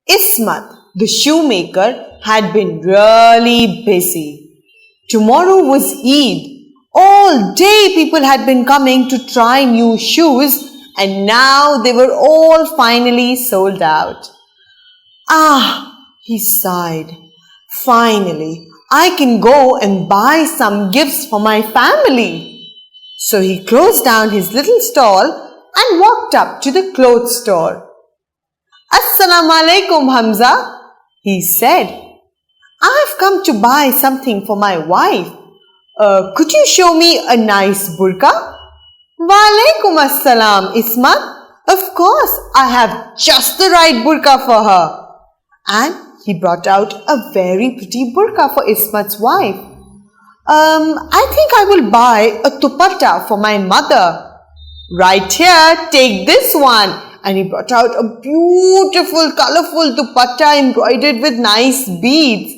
Ismat, the shoemaker, had been really busy. Tomorrow was Eid. All day people had been coming to try new shoes, and now they were all finally sold out. He sighed. Finally, I can go and buy some gifts for my family. So he closed down his little stall and walked up to the clothes store. Assalamu alaikum, Hamza, he said. I've come to buy something for my wife. Could you show me a nice burqa? Wa alaikum assalam, Ismat. Of course, I have just the right burqa for her. And he brought out a very pretty burqa for Ismat's wife. I think I will buy a dupatta for my mother. Right here, take this one. And he brought out a beautiful, colorful dupatta embroidered with nice beads.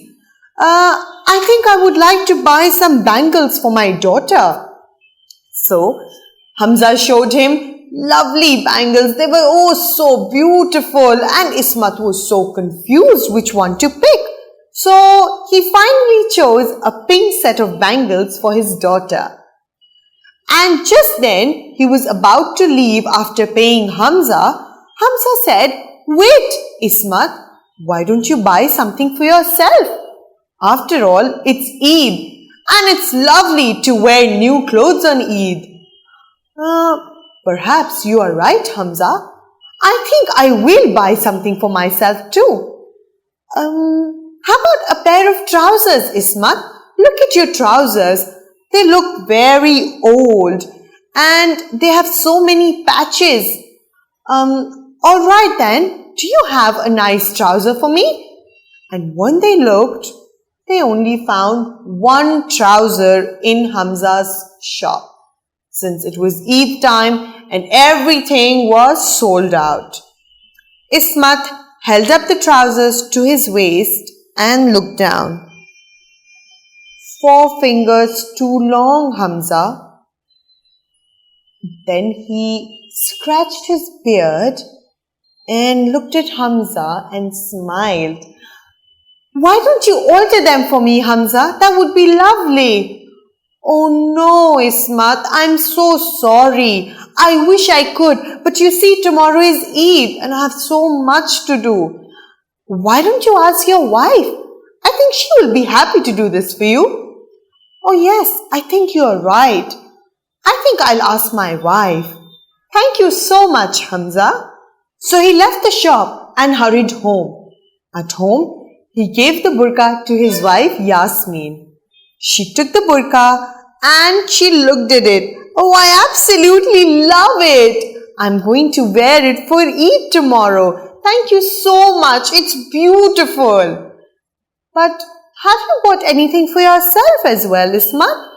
I think I would like to buy some bangles for my daughter. So, Hamza showed him lovely bangles. They were oh so beautiful, and Ismat was so confused which one to pick. So, he finally chose a pink set of bangles for his daughter. And just then, he was about to leave after paying Hamza. Hamza said, "Wait, Ismat, why don't you buy something for yourself? After all, it's Eid, and it's lovely to wear new clothes on Eid." Perhaps you are right, Hamza. I think I will buy something for myself too. How about a pair of trousers, Ismat? Look at your trousers. They look very old and they have so many patches. All right then, do you have a nice trouser for me? And when they looked, they only found one trouser in Hamza's shop, since it was Eid time and everything was sold out. Ismat held up the trousers to his waist and looked down. 4 fingers too long, Hamza. Then he scratched his beard and looked at Hamza and smiled. Why don't you alter them for me, Hamza? That would be lovely. Oh no, Ismat, I'm so sorry. I wish I could, but you see, tomorrow is Eid and I have so much to do. Why don't you ask your wife? I think she will be happy to do this for you. Oh yes, I think you are right. I think I'll ask my wife. Thank you so much, Hamza. So he left the shop and hurried home. At home, he gave the burqa to his wife, Yasmin. She took the burqa and she looked at it. Oh, I absolutely love it. I'm going to wear it for Eid tomorrow. Thank you so much. It's beautiful. But have you bought anything for yourself as well, Ismat?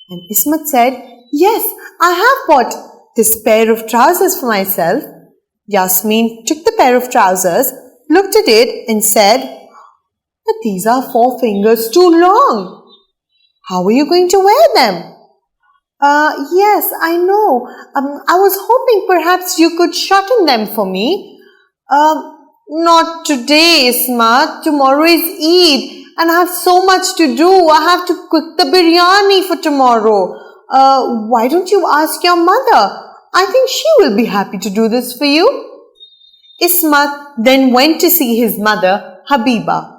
And Ismat said, yes, I have bought this pair of trousers for myself. Yasmin took the pair of trousers, looked at it and said, but these are 4 fingers too long. How are you going to wear them? Yes, I know. I was hoping perhaps you could shorten them for me. Not today, Ismat. Tomorrow is Eid and I have so much to do. I have to cook the biryani for tomorrow. Why don't you ask your mother? I think she will be happy to do this for you. Ismat then went to see his mother, Habiba.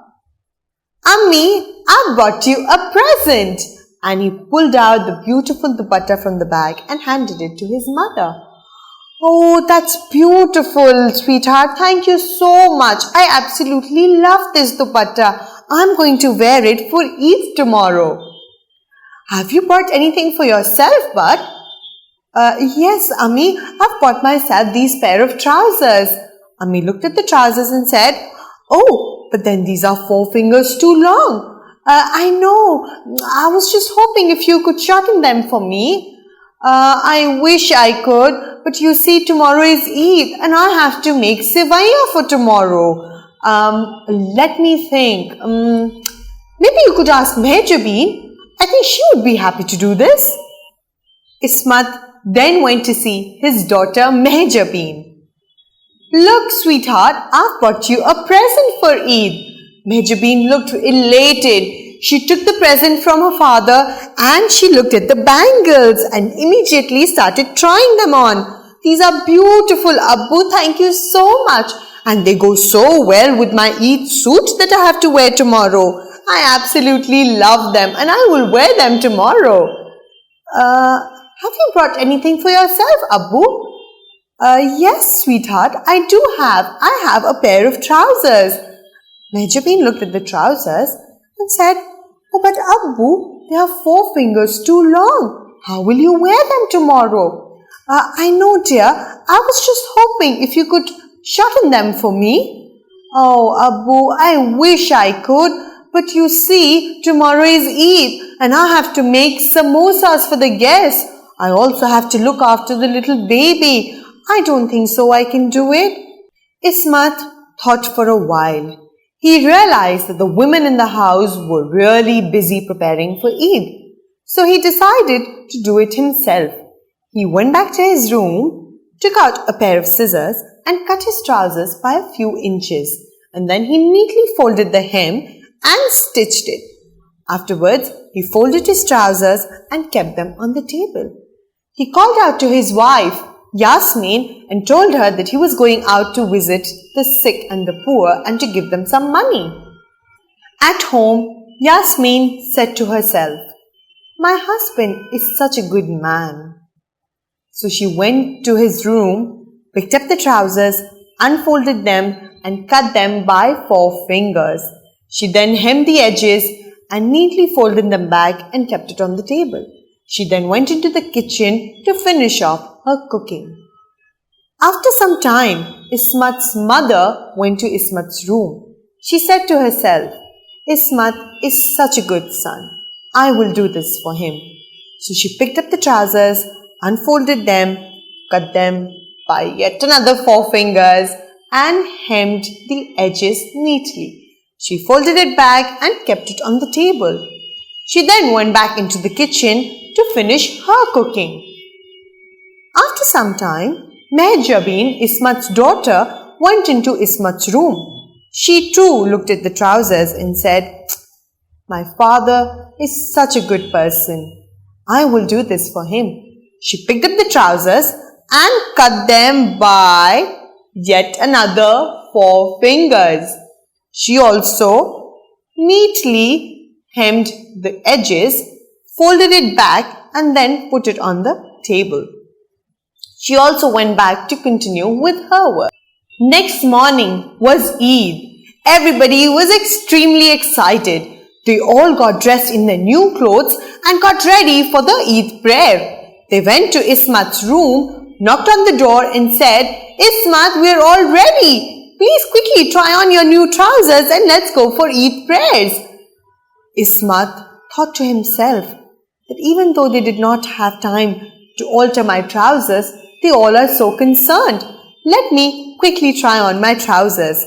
Ammi, I brought you a present. And he pulled out the beautiful dupatta from the bag and handed it to his mother. Oh, that's beautiful, sweetheart. Thank you so much. I absolutely love this dupatta. I'm going to wear it for Eid tomorrow. Have you bought anything for yourself, bud? Yes, Ammi, I've bought myself these pair of trousers. Ammi looked at the trousers and said, oh, but then these are 4 fingers too long. I know. I was just hoping if you could shorten them for me. I wish I could, but you see, tomorrow is Eid and I have to make sevaya for tomorrow. Let me think. Maybe you could ask Mehjabeen. I think she would be happy to do this. Ismat then went to see his daughter Mehjabeen. Look, sweetheart, I've bought you a present for Eid. Mehjabeen looked elated. She took the present from her father and she looked at the bangles and immediately started trying them on. These are beautiful, Abbu. Thank you so much. And they go so well with my Eid suit that I have to wear tomorrow. I absolutely love them and I will wear them tomorrow. Have you brought anything for yourself, Abbu? Yes, sweetheart, I do have. I have a pair of trousers. Mehjabeen looked at the trousers and said, Oh, but Abbu, they are 4 fingers too long. How will you wear them tomorrow? I know, dear. I was just hoping if you could shorten them for me. Oh, Abbu, I wish I could. But you see, tomorrow is Eid and I have to make samosas for the guests. I also have to look after the little baby. I don't think so I can do it. Ismat thought for a while. He realized that the women in the house were really busy preparing for Eid. So he decided to do it himself. He went back to his room, took out a pair of scissors and cut his trousers by a few inches. And then he neatly folded the hem and stitched it. Afterwards, he folded his trousers and kept them on the table. He called out to his wife, Yasmin, and told her that he was going out to visit the sick and the poor and to give them some money. At home, Yasmin said to herself, My husband is such a good man. So she went to his room, picked up the trousers, unfolded them and cut them by 4 fingers. She then hemmed the edges and neatly folded them back and kept it on the table. She then went into the kitchen to finish off her cooking. After some time, Ismat's mother went to Ismat's room. She said to herself, Ismat is such a good son. I will do this for him. So she picked up the trousers, unfolded them, cut them by yet another 4 fingers and hemmed the edges neatly. She folded it back and kept it on the table. She then went back into the kitchen to finish her cooking. After some time, Mehjabeen, Ismat's daughter, went into Ismat's room. She too looked at the trousers and said, My father is such a good person. I will do this for him. She picked up the trousers and cut them by yet another 4 fingers. She also neatly hemmed the edges, folded it back and then put it on the table. She also went back to continue with her work. Next morning was Eid. Everybody was extremely excited. They all got dressed in their new clothes and got ready for the Eid prayer. They went to Ismat's room, knocked on the door and said, Ismat, we're all ready. Please quickly try on your new trousers and let's go for Eid prayers. Ismat thought to himself that even though they did not have time to alter my trousers, they all are so concerned. Let me quickly try on my trousers.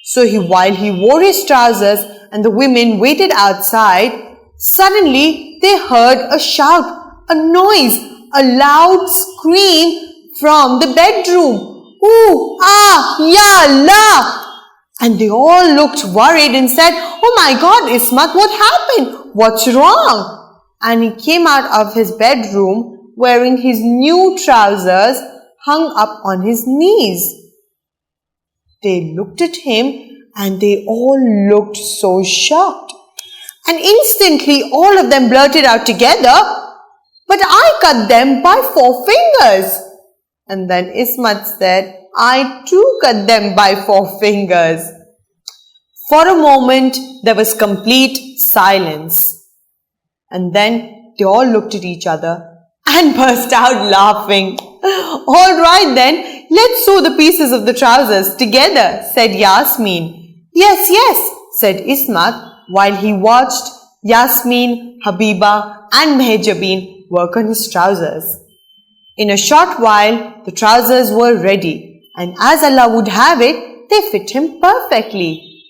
So while he wore his trousers and the women waited outside, suddenly they heard a shout, a noise, a loud scream from the bedroom. Ooh, ah, ya Allah! And they all looked worried and said, Oh my God, Ismat, what happened? What's wrong? And he came out of his bedroom wearing his new trousers hung up on his knees. They looked at him and they all looked so shocked. And instantly all of them blurted out together, But I cut them by 4 fingers. And then Ismat said, I too cut them by 4 fingers. For a moment, there was complete silence. And then they all looked at each other and burst out laughing. All right then, let's sew the pieces of the trousers together, said Yasmin. Yes, yes, said Ismat while he watched Yasmin, Habiba and Mehjabeen work on his trousers. In a short while, the trousers were ready, and as Allah would have it, they fit him perfectly.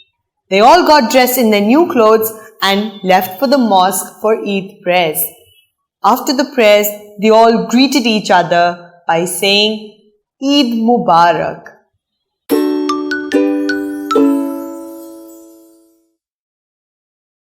They all got dressed in their new clothes and left for the mosque for Eid prayers. After the prayers, they all greeted each other by saying, Eid Mubarak.